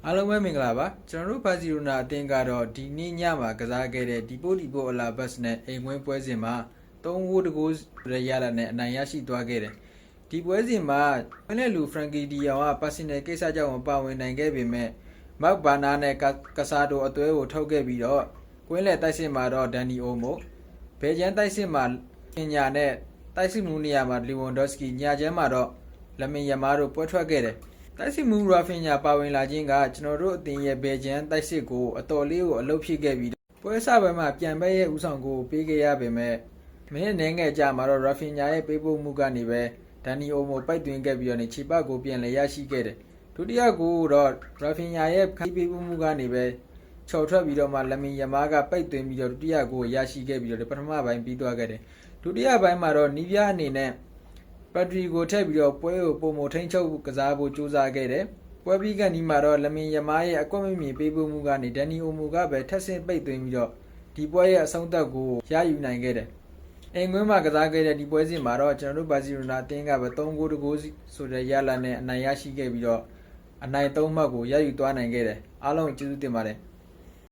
အားလုံးပဲမင်္ဂလာပါကျွန်တော်တို့ဘာစီလိုနာအသင်းကတော့ဒီနေ့ညမှာကစားခဲ့တဲ့ဒီပိုအလာဘတ်နဲ့အိမ်ဝင်းပွဲစဉ်မှာ3-9ရရနဲ့အနိုင်ရရှိသွားခဲ့တယ်ဒီပွဲစဉ်မှာဝင်းလက်လူဖရန်ကီဒီယောင်ကပါစီနယ်ကိစ္စကြောင့်မပါဝင်နိုင်ခဲ့ပေမဲ့မောက်ဘာနာနဲ့ကစားတိုအသွဲကိုထုတ်ခဲ့ပြီးတော့ကွင်းလက်တိုက်စစ်မှာတော့ဒန်နီအိုမိုဘယ်ကျန်းတိုက်စစ်မှာပညာနဲ့တိုက်စစ်မှုနေရာမှာလီဝန်ဒေါ့စကီညချမ်းမှာတော့လမင်ယမားတို့ပွဲထွက်ခဲ့တယ်တိုက်စစ်မှုရာဖင်ညာပါဝင်လာခြင်းကကျွန်တော်တို့အသင်းရဲ့ဘယ်ကျန်းတိုက်စစ်ကိုအတော်လေးကိုအလုပ်ဖြစ်ခဲ့ပြီးပွဲစပွဲမှာပြန်ပဲရဲ့ဦးဆောင်ကိုပေးခဲ့ရပေမဲ့မင်းနဲ့ငယ်ကြမှာတော့ရာဖင်ညာရဲ့ပေးပို့မှုကနေပဲဒန်နီအိုမိုပိုက်သွင်းခဲ့ပြီးတော့ခြေပတ်ကိုပြန်လည်ရရှိခဲ့တယ်ဒုတိယကိုတော့ရာဖင်ညာရဲ့ခိုးပေးပို့မှုကနေပဲချော်ထွက်ပြီးတော့မှလမင်ယမားကပိတ်သွင်းပြီးတော့ဒုတိယကိုရရှိခဲ့ပြီးတော့ပထမပိုင်းပြီးသွားခဲ့တယ်ဒုတိယပိုင်းမှာတော့နီးပြအနေနဲ့ပတ်ထရီကိုထည့်ပြီးတော့ပွဲကိုပုံမထိန်ချုပ်ကစားဖို့ကြိုးစားခဲ့တယ်။ပွဲပြီးကနီးမှာတော့လမင်ယမားရဲ့အကွက်မမြင်ပေးပို့မှုကနေဒန်နီအိုမိုကပဲထက်ဆင့်ပိတ်သွင်းပြီးတော့ဒီပွဲရဲ့အဆုံးသတ်ကိုရယူနိုင်ခဲ့တယ်။အိမ်ကွင်းမှာကစားခဲ့တဲ့ဒီပွဲစဉ်မှာတော့ကျွန်တော်တို့ဘာစီလိုနာအသင်းကပဲ3-9ဆိုတဲ့ရလဒ်နဲ့အနိုင်ရရှိခဲ့ပြီးတော့အနိုင်3မှတ်ကိုရယူသွားနိုင်ခဲ့တယ်။အားလုံးကျေးဇူးတင်ပါတယ်။